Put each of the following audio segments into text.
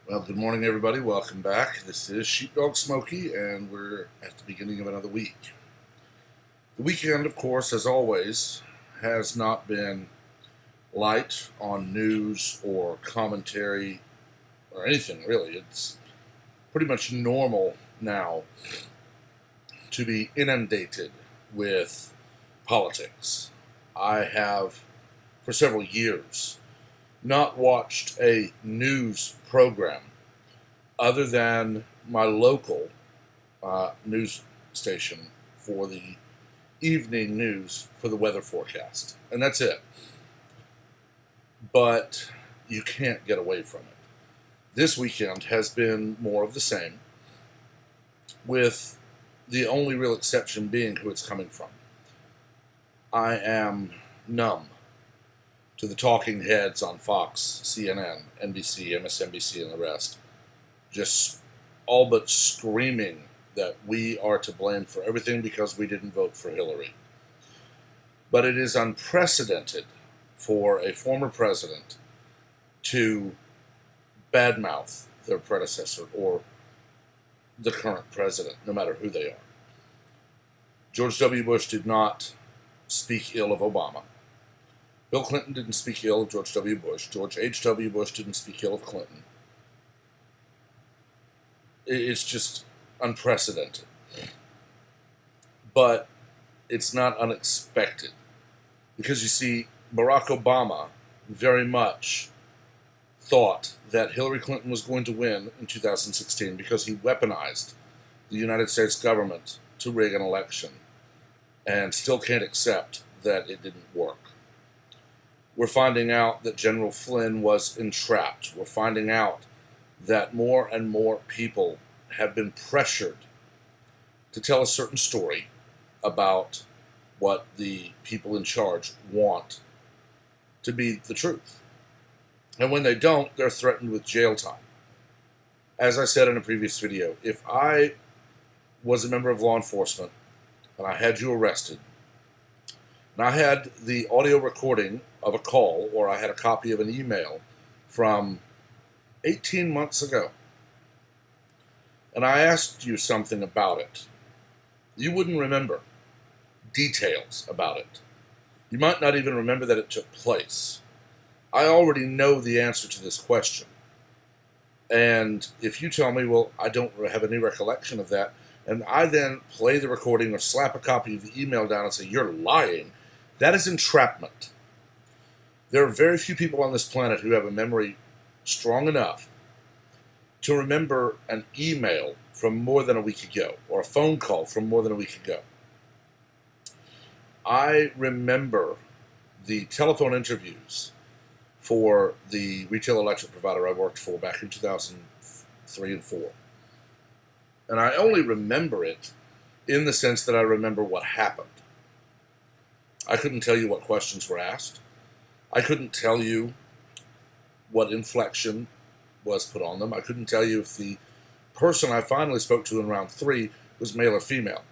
Well, good morning, everybody. Welcome back. This is Sheepdog Smokey, and we're at the beginning of another week. The weekend, of course, as always, has not been light on news or commentary or anything, really. It's pretty much normal now to be inundated with politics. I have, for several years, not watched a news program other than my local news station for the evening news for the weather forecast. And that's it. But you can't get away from it. This weekend has been more of the same, with the only real exception being who it's coming from. I am numb to the talking heads on Fox, CNN, NBC, MSNBC, and the rest, just all but screaming that we are to blame for everything because we didn't vote for Hillary. But it is unprecedented for a former president to badmouth their predecessor or the current president, no matter who they are. George W. Bush did not speak ill of Obama. Bill Clinton didn't speak ill of George W. Bush. George H.W. Bush didn't speak ill of Clinton. It's just unprecedented. But it's not unexpected. Because you see, Barack Obama very much thought that Hillary Clinton was going to win in 2016 because he weaponized the United States government to rig an election and still can't accept that it didn't work. We're finding out that General Flynn was entrapped. We're finding out that more and more people have been pressured to tell a certain story about what the people in charge want to be the truth. And when they don't, they're threatened with jail time. As I said in a previous video, if I was a member of law enforcement and I had you arrested, and I had the audio recording of a call, or I had a copy of an email from 18 months ago, and I asked you something about it, you wouldn't remember details about it. You might not even remember that it took place. I already know the answer to this question. And if you tell me, well, I don't have any recollection of that, and I then play the recording or slap a copy of the email down and say, you're lying, that is entrapment. There are very few people on this planet who have a memory strong enough to remember an email from more than a week ago or a phone call from more than a week ago. I remember the telephone interviews for the retail electric provider I worked for back in 2003 and 4. And I only remember it in the sense that I remember what happened. I couldn't tell you what questions were asked. I couldn't tell you what inflection was put on them. I couldn't tell you if the person I finally spoke to in round 3 was male or female.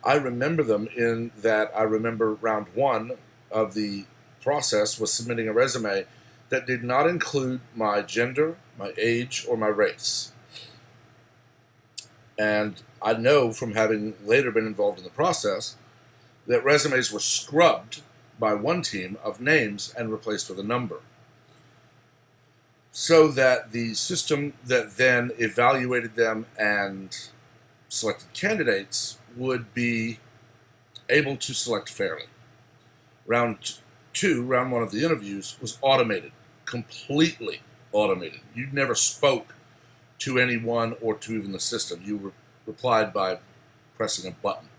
I remember them in that I remember round 1 of the process was submitting a resume that did not include my gender, my age, or my race. And I know from having later been involved in the process that resumes were scrubbed by one team of names and replaced with a number, so that the system that then evaluated them and selected candidates would be able to select fairly. Round 1 of the interviews was automated, completely automated. You never spoke to anyone or to even the system. You replied by pressing a button.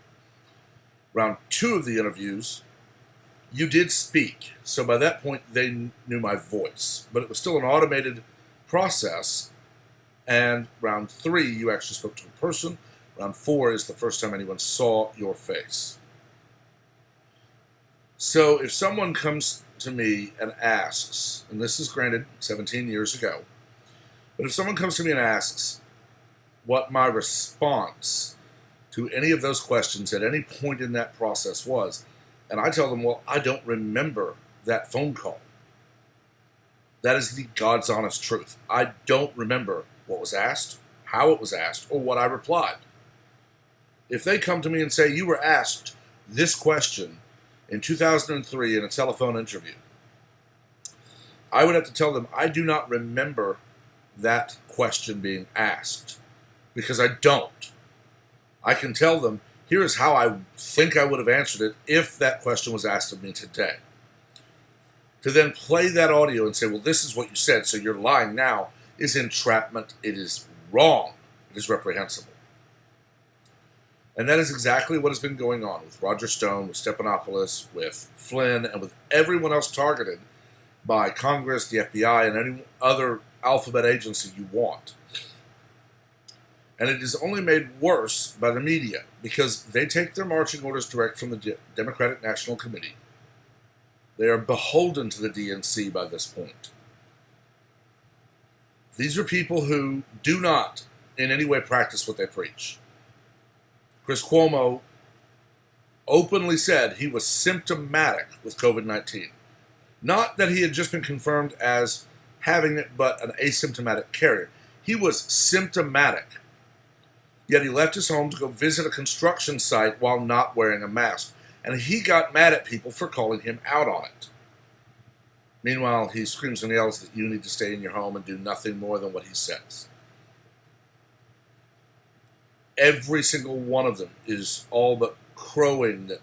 Round 2 of the interviews, you did speak. So by that point, they knew my voice. But it was still an automated process. And round 3, you actually spoke to a person. Round 4 is the first time anyone saw your face. So if someone comes to me and asks, and this is granted 17 years ago, but if someone comes to me and asks what my response to any of those questions at any point in that process was, and I tell them, well, I don't remember that phone call, That is the God's honest truth. I don't remember what was asked, how it was asked, or what I replied. If they come to me and say, you were asked this question in 2003 in a telephone interview, I would have to tell them I do not remember that question being asked, because I don't. I can tell them, here is how I think I would have answered it if that question was asked of me today. To then play that audio and say, well, this is what you said, so you're lying now, is entrapment. It is wrong. It is reprehensible. And that is exactly what has been going on with Roger Stone, with Stephanopoulos, with Flynn, and with everyone else targeted by Congress, the FBI, and any other alphabet agency you want. And it is only made worse by the media, because they take their marching orders direct from the Democratic National Committee. They are beholden to the DNC by this point. These are people who do not in any way practice what they preach. Chris Cuomo openly said he was symptomatic with COVID-19. Not that he had just been confirmed as having it, but an asymptomatic carrier. He was symptomatic. Yet he left his home to go visit a construction site while not wearing a mask. And he got mad at people for calling him out on it. Meanwhile, he screams and yells that you need to stay in your home and do nothing more than what he says. Every single one of them is all but crowing that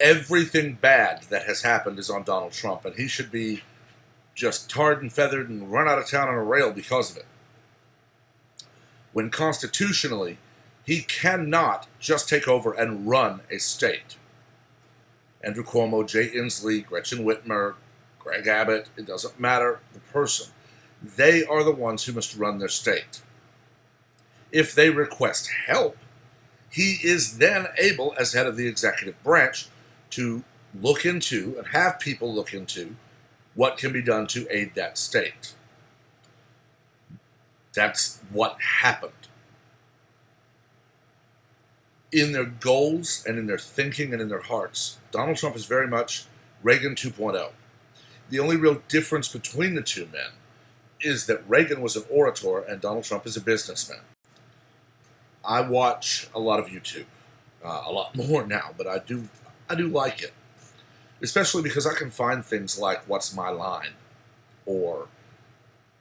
everything bad that has happened is on Donald Trump, and he should be just tarred and feathered and run out of town on a rail because of it. When constitutionally, he cannot just take over and run a state. Andrew Cuomo, Jay Inslee, Gretchen Whitmer, Greg Abbott, it doesn't matter the person. They are the ones who must run their state. If they request help, he is then able, as head of the executive branch, to look into and have people look into what can be done to aid that state. That's what happened. In their goals and in their thinking and in their hearts, Donald Trump is very much Reagan 2.0. The only real difference between the two men is that Reagan was an orator and Donald Trump is a businessman. I watch a lot of YouTube, a lot more now, but I do like it, especially because I can find things like What's My Line, or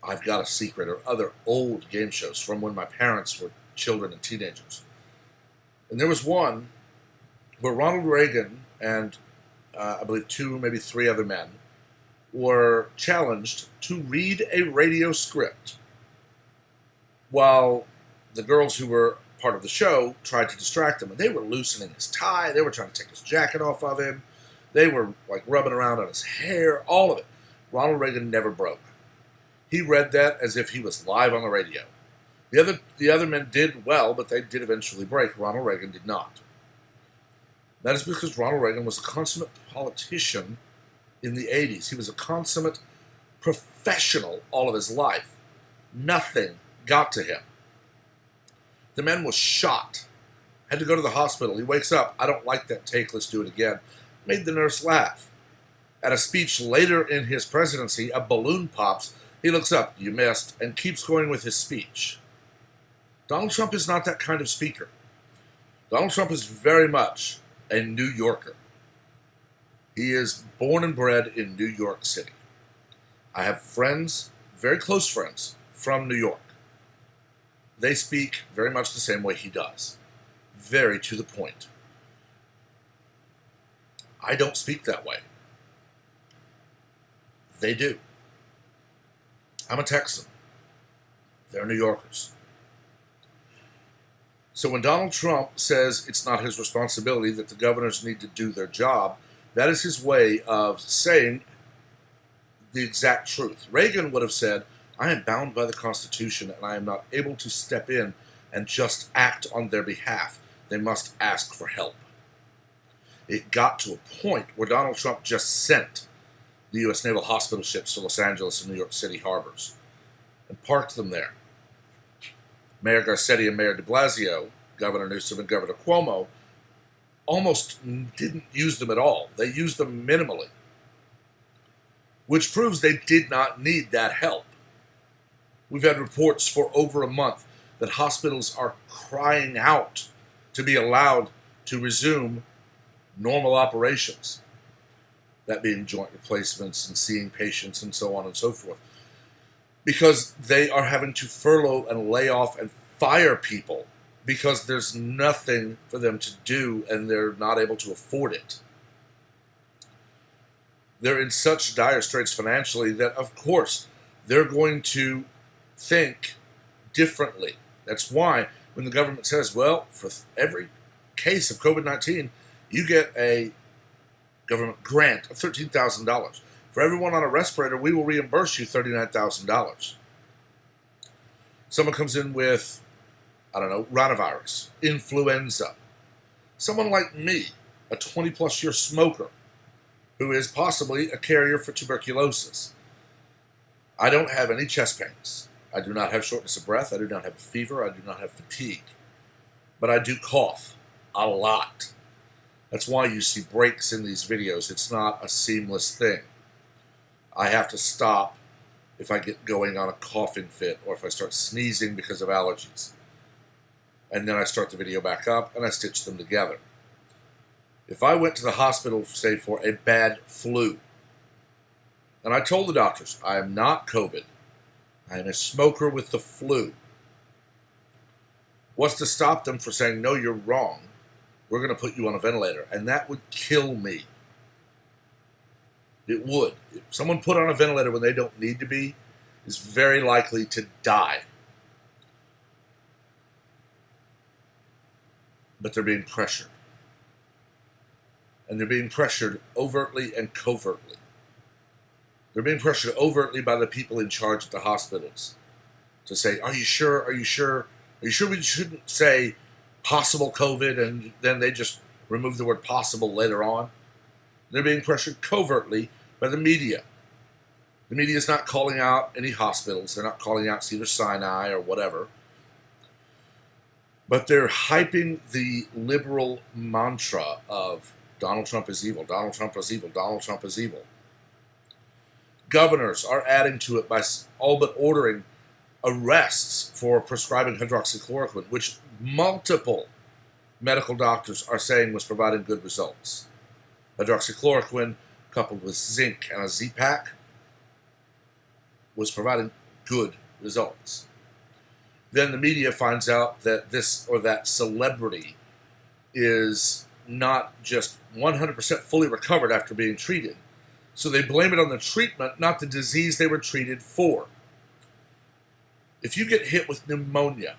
I've Got a Secret, or other old game shows from when my parents were children and teenagers. And there was one where Ronald Reagan and I believe 2, maybe 3 other men were challenged to read a radio script while the girls who were part of the show tried to distract him. And they were loosening his tie. They were trying to take his jacket off of him. They were like rubbing around on his hair, all of it. Ronald Reagan never broke. He read that as if he was live on the radio. The other men did well, but they did eventually break. Ronald Reagan did not. That is because Ronald Reagan was a consummate politician in the 80s. He was a consummate professional all of his life. Nothing got to him. The man was shot. Had to go to the hospital. He wakes up. I don't like that take. Let's do it again. Made the nurse laugh. At a speech later in his presidency, a balloon pops. He looks up. You missed. And keeps going with his speech. Donald Trump is not that kind of speaker. Donald Trump is very much a New Yorker. He is born and bred in New York City. I have friends, very close friends, from New York. They speak very much the same way he does. Very to the point. I don't speak that way. They do. I'm a Texan. They're New Yorkers. So when Donald Trump says it's not his responsibility, that the governors need to do their job, that is his way of saying the exact truth. Reagan would have said, I am bound by the Constitution and I am not able to step in and just act on their behalf. They must ask for help. It got to a point where Donald Trump just sent the U.S. Naval Hospital ships to Los Angeles and New York City harbors and parked them there. Mayor Garcetti and Mayor de Blasio, Governor Newsom and Governor Cuomo, almost didn't use them at all. They used them minimally. which proves they did not need that help. We've had reports for over a month that hospitals are crying out to be allowed to resume normal operations, that being joint replacements and seeing patients and so on and so forth, because they are having to furlough and lay off and fire people because there's nothing for them to do and they're not able to afford it. They're in such dire straits financially that, of course, they're going to think differently. That's why when the government says, well, for every case of COVID-19, you get a government grant of $13,000. For everyone on a respirator, we will reimburse you $39,000. Someone comes in with, I don't know, rhinovirus, influenza. Someone like me, a 20-plus year smoker, who is possibly a carrier for tuberculosis. I don't have any chest pains. I do not have shortness of breath. I do not have a fever. I do not have fatigue. But I do cough a lot. That's why you see breaks in these videos. It's not a seamless thing. I have to stop if I get going on a coughing fit or if I start sneezing because of allergies. And then I start the video back up and I stitch them together. If I went to the hospital, say, for a bad flu, and I told the doctors, I am not COVID, I am a smoker with the flu, what's to stop them from saying, no, you're wrong, we're going to put you on a ventilator? And that would kill me. It would. If someone put on a ventilator when they don't need to be is very likely to die. But they're being pressured. And they're being pressured overtly and covertly. They're being pressured overtly by the people in charge at the hospitals to say, are you sure? Are you sure? Are you sure we shouldn't say possible COVID and then they just remove the word possible later on? They're being pressured covertly by the media. The media is not calling out any hospitals. They're not calling out Cedars-Sinai or whatever. But they're hyping the liberal mantra of Donald Trump is evil, Donald Trump is evil, Donald Trump is evil. Governors are adding to it by all but ordering arrests for prescribing hydroxychloroquine, which multiple medical doctors are saying was providing good results. Hydroxychloroquine coupled with zinc and a Z-Pack was providing good results. Then the media finds out that this or that celebrity is not just 100% fully recovered after being treated. So they blame it on the treatment, not the disease they were treated for. If you get hit with pneumonia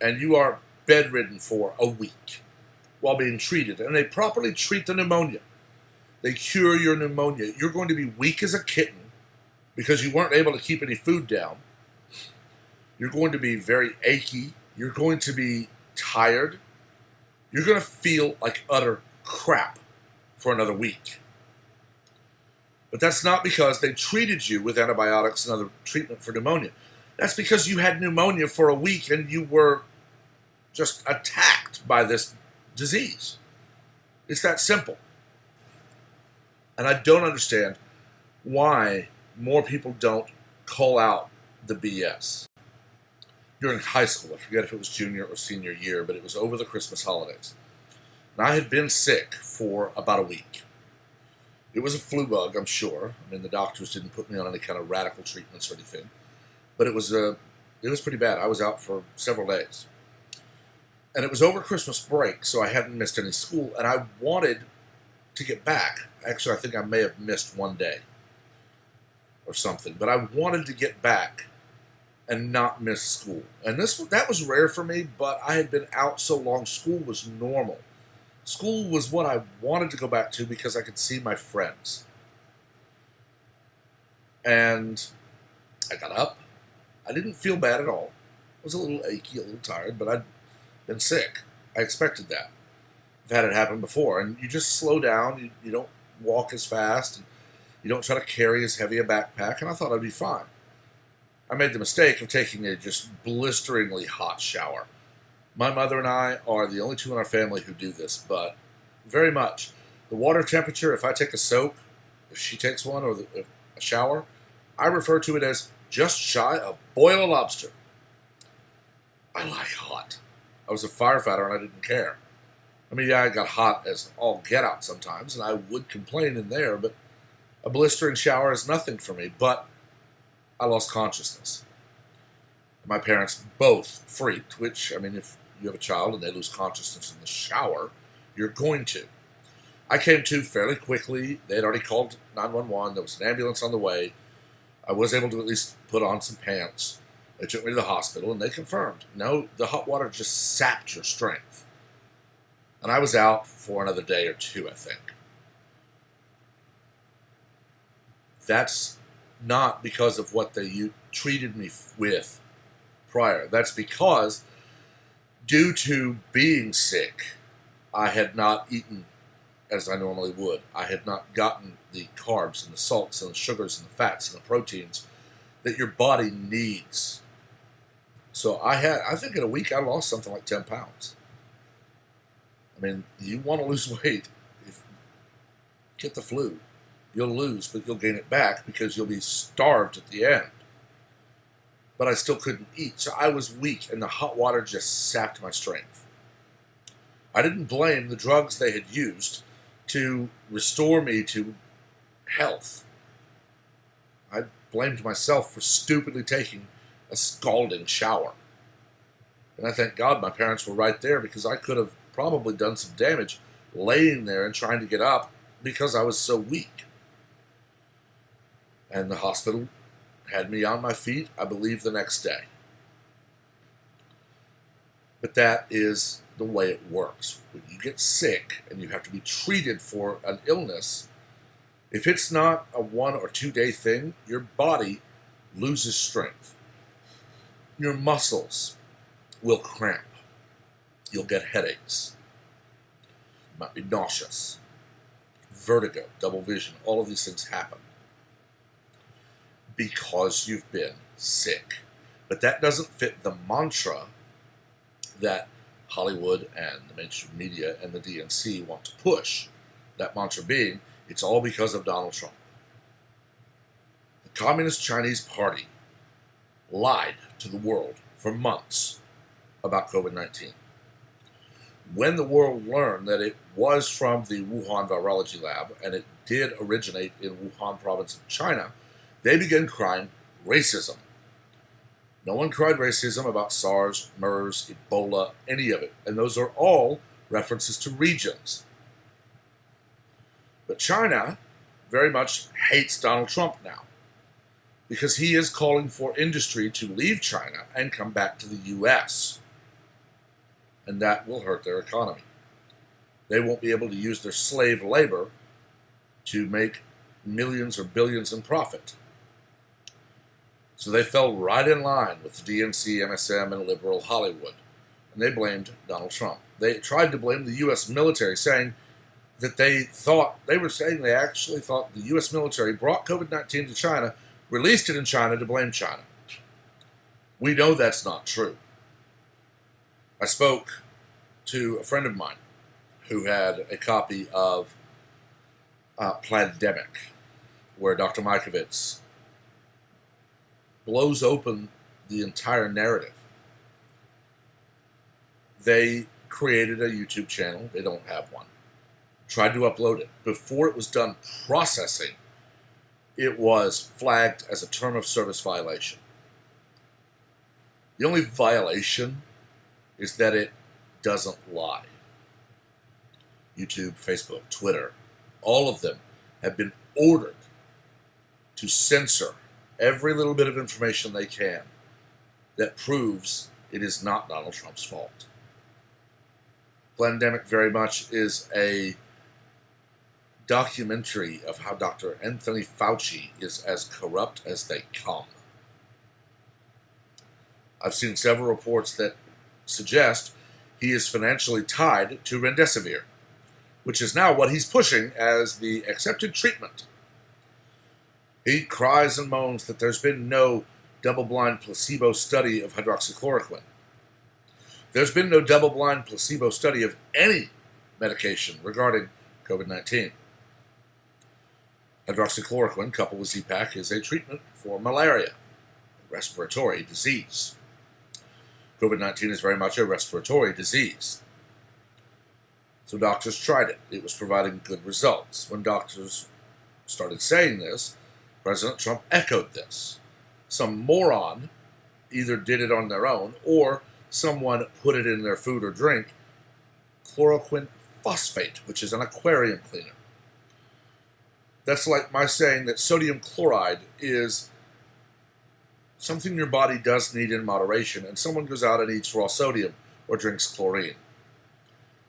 and you are bedridden for a week while being treated, and they properly treat the pneumonia, they cure your pneumonia, you're going to be weak as a kitten because you weren't able to keep any food down. You're going to be very achy. You're going to be tired. You're going to feel like utter crap for another week. But that's not because they treated you with antibiotics and other treatment for pneumonia. That's because you had pneumonia for a week and you were just attacked by this disease. It's that simple. And I don't understand why more people don't call out the BS. During high school, I forget if it was junior or senior year, but it was over the Christmas holidays. And I had been sick for about a week. It was a flu bug, I'm sure. I mean, the doctors didn't put me on any kind of radical treatments or anything. But it was pretty bad. I was out for several days. And it was over Christmas break, so I hadn't missed any school. And I wanted to get back. Actually, I think I may have missed one day or something. But I wanted to get back and not miss school. And that was rare for me, but I had been out so long, school was normal. School was what I wanted to go back to because I could see my friends. And I got up. I didn't feel bad at all. I was a little achy, a little tired, but I'd been sick. I expected that. I've had it happen before. And you just slow down. You don't walk as fast. And you don't try to carry as heavy a backpack. And I thought I'd be fine. I made the mistake of taking a just blisteringly hot shower. My mother and I are the only two in our family who do this, but very much. The water temperature, if I take a soak, if she takes one or a shower, I refer to it as just shy of boil a lobster. I like hot. I was a firefighter and I didn't care. I mean, yeah, I got hot as all get out sometimes, and I would complain in there, but a blistering shower is nothing for me. But I lost consciousness. My parents both freaked, which, I mean, if you have a child and they lose consciousness in the shower, you're going to. I came to fairly quickly. They had already called 911. There was an ambulance on the way. I was able to at least put on some pants. They took me to the hospital, and they confirmed, no, the hot water just sapped your strength. And I was out for another day or two, I think. That's not because of what they treated me with prior. That's because, due to being sick, I had not eaten as I normally would. I had not gotten the carbs and the salts and the sugars and the fats and the proteins that your body needs. So I think in a week I lost something like 10 pounds. I mean, you want to lose weight, if get the flu. You'll lose, but you'll gain it back because you'll be starved at the end. But I still couldn't eat, so I was weak, and the hot water just sapped my strength. I didn't blame the drugs they had used to restore me to health. I blamed myself for stupidly taking a scalding shower. And I thank God my parents were right there, because I could have probably done some damage laying there and trying to get up because I was so weak. And the hospital had me on my feet, I believe, the next day. But that is the way it works. When you get sick and you have to be treated for an illness, if it's not a 1 or 2 day thing, your body loses strength. Your muscles will cramp. You'll get headaches. You might be nauseous. Vertigo, double vision, all of these things happen because you've been sick. But that doesn't fit the mantra that Hollywood and the mainstream media and the DNC want to push. That mantra being, it's all because of Donald Trump. The Communist Chinese Party lied to the world for months about COVID-19. When the world learned that it was from the Wuhan virology lab and it did originate in Wuhan province of China, they began crying racism. No one cried racism about SARS, MERS, Ebola, any of it. And those are all references to regions. But China very much hates Donald Trump now, because he is calling for industry to leave China and come back to the U.S. And that will hurt their economy. They won't be able to use their slave labor to make millions or billions in profit. So they fell right in line with the DNC, MSM, and liberal Hollywood. And they blamed Donald Trump. They tried to blame the U.S. military, saying that they actually thought the U.S. military brought COVID-19 to China, released it in China to blame China. We know that's not true. I spoke to a friend of mine who had a copy of Plandemic, where Dr. Mikovits blows open the entire narrative. They created a YouTube channel. They don't have one. Tried to upload it. Before it was done processing, it was flagged as a term of service violation. The only violation is that it doesn't lie. YouTube, Facebook, Twitter, all of them have been ordered to censor every little bit of information they can that proves it is not Donald Trump's fault. Plandemic very much is a documentary of how Dr. Anthony Fauci is as corrupt as they come. I've seen several reports that suggest he is financially tied to Remdesivir, which is now what he's pushing as the accepted treatment. He cries and moans that there's been no double-blind placebo study of hydroxychloroquine. There's been no double-blind placebo study of any medication regarding COVID-19. Hydroxychloroquine coupled with Z-Pak is a treatment for malaria, a respiratory disease. COVID-19 is very much a respiratory disease. So doctors tried it. It was providing good results. When doctors started saying this, President Trump echoed this. Some moron either did it on their own or someone put it in their food or drink, chloroquine phosphate, which is an aquarium cleaner. That's like my saying that sodium chloride is something your body does need in moderation, and someone goes out and eats raw sodium or drinks chlorine.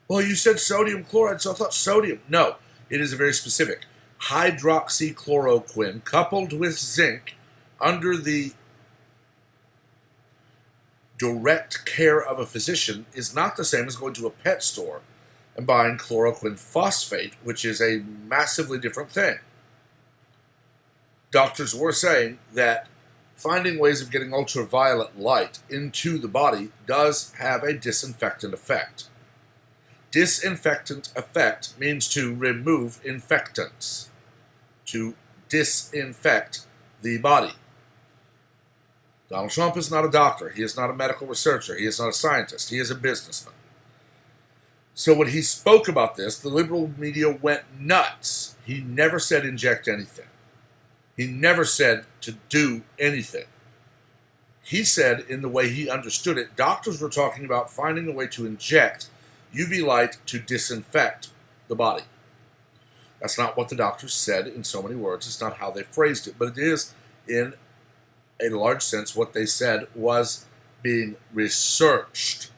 Well, you said sodium chloride, so I thought sodium. No, it is a very specific hydroxychloroquine coupled with zinc under the direct care of a physician is not the same as going to a pet store and buying chloroquine phosphate, which is a massively different thing. Doctors were saying that finding ways of getting ultraviolet light into the body does have a disinfectant effect. Disinfectant effect means to remove infectants, to disinfect the body. Donald Trump is not a doctor. He is not a medical researcher. He is not a scientist. He is a businessman. So when he spoke about this, the liberal media went nuts. He never said inject anything. He never said to do anything. He said, in the way he understood it, doctors were talking about finding a way to inject UV light to disinfect the body. That's not what the doctors said in so many words. It's not how they phrased it, but it is, in a large sense, what they said was being researched.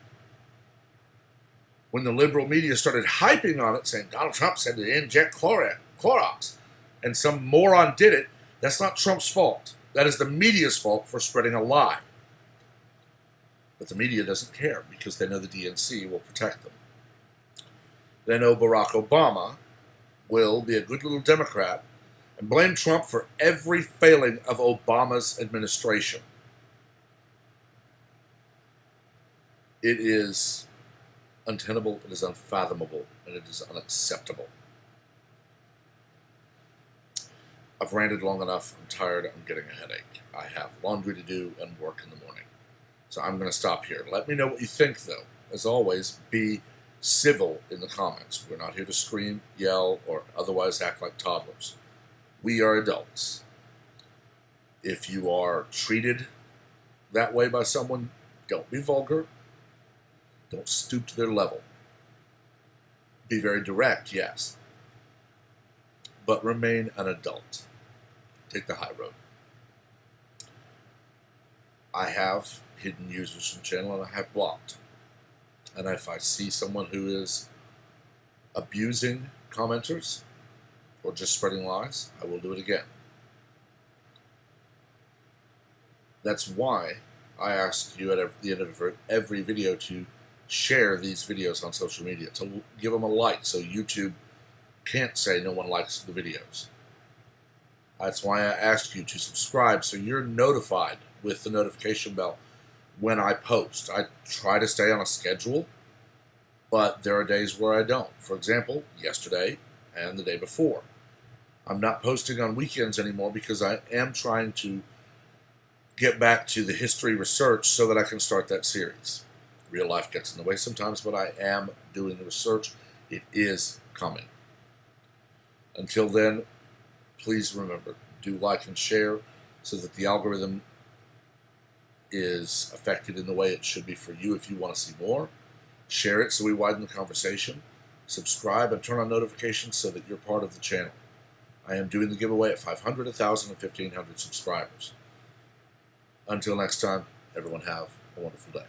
When the liberal media started hyping on it, saying Donald Trump said to inject Clorox, and some moron did it, that's not Trump's fault. That is the media's fault for spreading a lie. But the media doesn't care because they know the DNC will protect them. They know Barack Obama will be a good little Democrat and blame Trump for every failing of Obama's administration. It is untenable, it is unfathomable, and it is unacceptable. I've ranted long enough. I'm tired. I'm getting a headache. I have laundry to do and work in the morning. So I'm going to stop here. Let me know what you think, though. As always, be civil in the comments. We're not here to scream, yell, or otherwise act like toddlers. We are adults. If you are treated that way by someone, don't be vulgar. Don't stoop to their level. Be very direct, yes. But remain an adult. Take the high road. I have hidden users from the channel and I have blocked. And if I see someone who is abusing commenters or just spreading lies, I will do it again. That's why I ask you at the end of every video to share these videos on social media, to give them a like so YouTube can't say no one likes the videos. That's why I ask you to subscribe so you're notified with the notification bell when I post. I try to stay on a schedule, but there are days where I don't. For example, yesterday and the day before. I'm not posting on weekends anymore because I am trying to get back to the history research so that I can start that series. Real life gets in the way sometimes, but I am doing the research. It is coming. Until then, please remember, do like and share so that the algorithm is affected in the way it should be for you if you want to see more. Share it so we widen the conversation. Subscribe and turn on notifications so that you're part of the channel. I am doing the giveaway at 500, 1,000, and 1,500 subscribers. Until next time, everyone have a wonderful day.